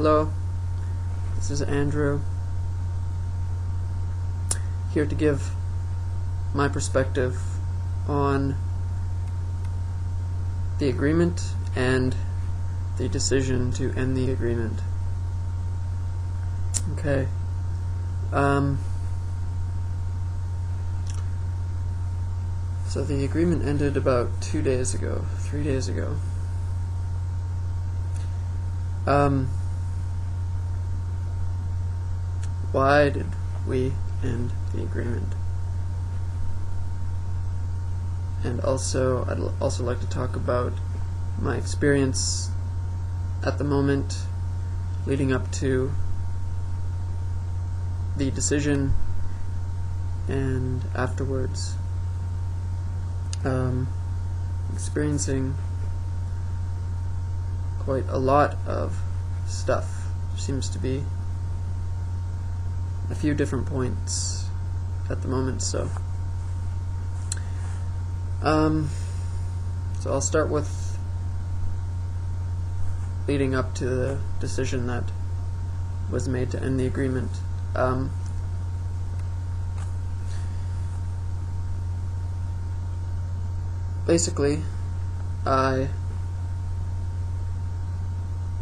Hello, this is Andrew, here to give my perspective on the agreement and the decision to end the agreement. Okay. So the agreement ended about 3 days ago. Why did we end the agreement? And also, I'd also like to talk about my experience at the moment leading up to the decision and afterwards. Experiencing quite a lot of stuff. There seems to be a few different points at the moment, so I'll start with leading up to the decision that was made to end the agreement. Basically, in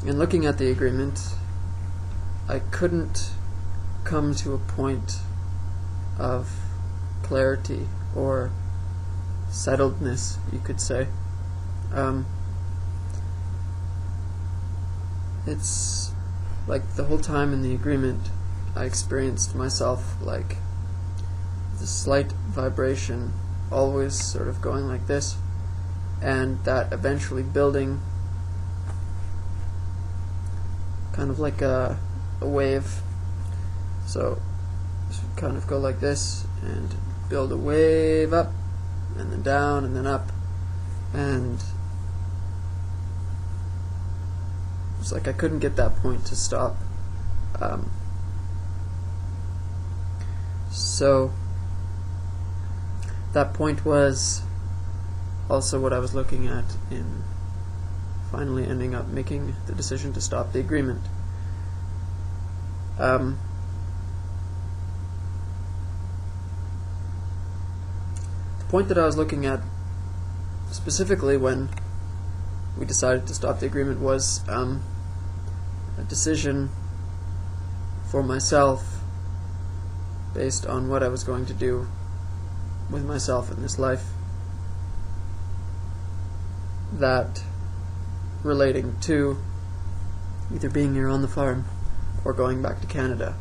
looking at the agreement, I couldn't come to a point of clarity or settledness, you could say. It's like the whole time in the agreement I experienced myself like the slight vibration, always sort of going like this, and that eventually building kind of like a wave. So this would kind of go like this and build a wave up and then down and then up, and it's like I couldn't get that point to stop. So that point was also what I was looking at in finally ending up making the decision to stop the agreement. The point that I was looking at specifically when we decided to stop the agreement was a decision for myself based on what I was going to do with myself in this life, that relating to either being here on the farm or going back to Canada.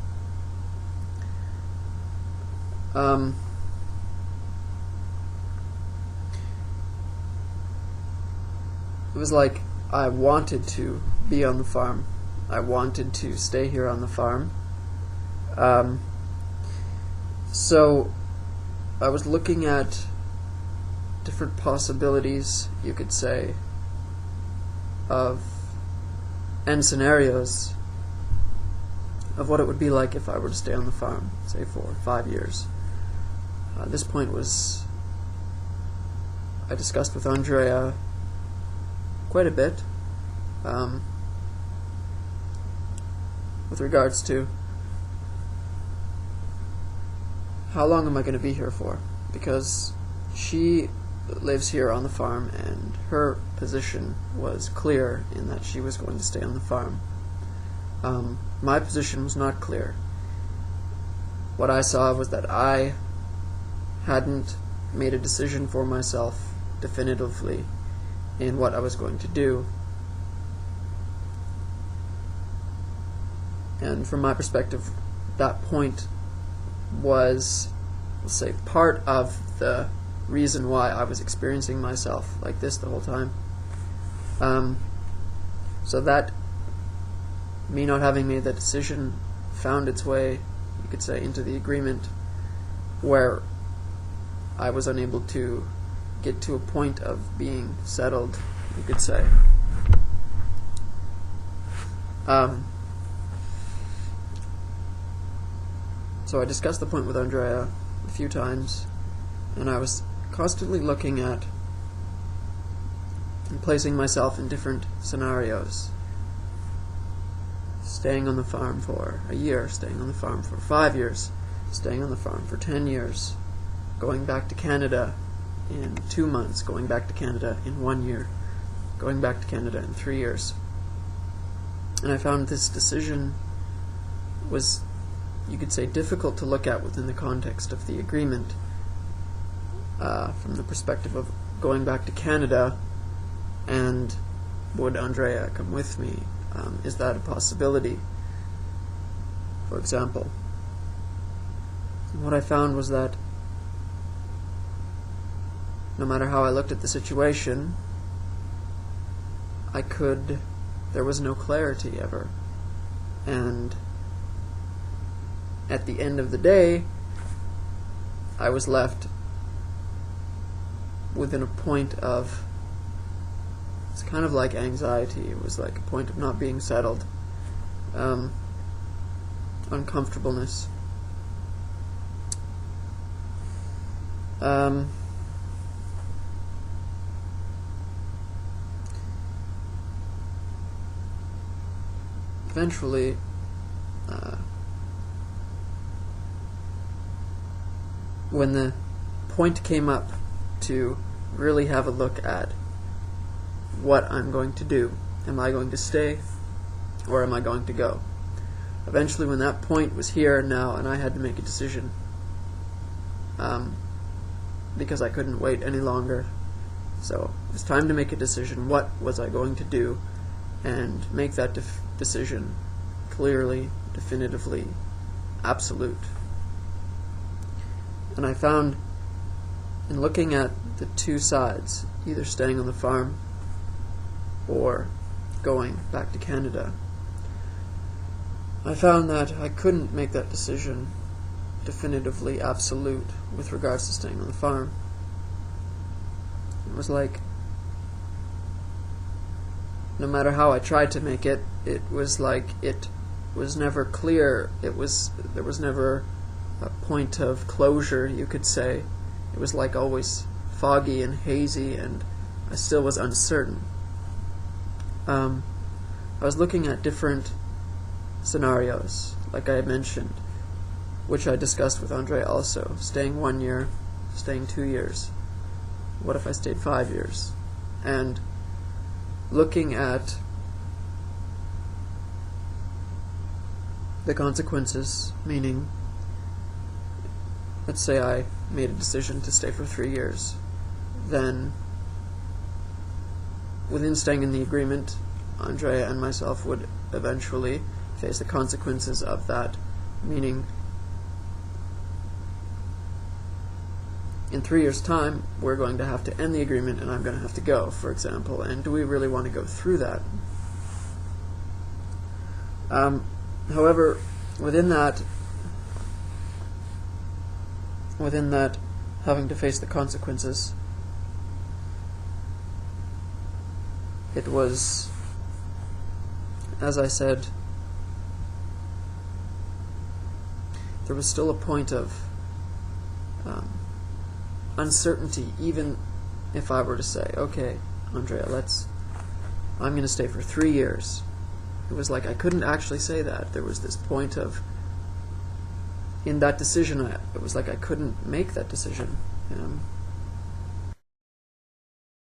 It was like I wanted to be on the farm. I wanted to stay here on the farm. So I was looking at different possibilities, you could say, and scenarios of what it would be like if I were to stay on the farm, say for 5 years. This point was I discussed with Andrea quite a bit with regards to how long am I going to be here for, because she lives here on the farm and her position was clear in that she was going to stay on the farm. My position was not clear. What I saw was that I hadn't made a decision for myself definitively in what I was going to do. And from my perspective, that point was, let's say, part of the reason why I was experiencing myself like this the whole time. So that me not having made that decision found its way, you could say, into the agreement, where I was unable to get to a point of being settled, you could say. So I discussed the point with Andrea a few times, and I was constantly looking at and placing myself in different scenarios. staying on the farm for a year, staying on the farm for 5 years, staying on the farm for 10 years, going back to Canada in 2 months, going back to Canada in 1 year, going back to Canada in 3 years. And I found this decision was, you could say, difficult to look at within the context of the agreement, from the perspective of going back to Canada and would Andrea come with me? Is that a possibility, for example? And what I found was that no matter how I looked at the situation, there was no clarity ever. And at the end of the day, I was left within a point of, it's kind of like anxiety. It was like a point of not being settled, uncomfortableness. Eventually, when the point came up to really have a look at what I'm going to do, am I going to stay or am I going to go? Eventually, when that point was here now and I had to make a decision, because I couldn't wait any longer, so it was time to make a decision. What was I going to do? And make that decision clearly, definitively, absolute. And I found, in looking at the two sides, either staying on the farm or going back to Canada, I found that I couldn't make that decision definitively absolute with regards to staying on the farm. It was like, no matter how I tried to make it, it was like it was never clear. There was never a point of closure, you could say. It was like always foggy and hazy, and I still was uncertain. I was looking at different scenarios, like I had mentioned, which I discussed with Andrea also. Staying 1 year, staying 2 years. What if I stayed 5 years? And looking at the consequences, meaning, let's say I made a decision to stay for 3 years, then within staying in the agreement, Andrea and myself would eventually face the consequences of that, meaning in 3 years' time, we're going to have to end the agreement and I'm going to have to go, for example. And do we really want to go through that? However, within that having to face the consequences, it was, as I said, there was still a point of uncertainty, even if I were to say, okay, Andrea, I'm going to stay for 3 years. It was like I couldn't actually say that. There was this point of, in that decision, it was like I couldn't make that decision.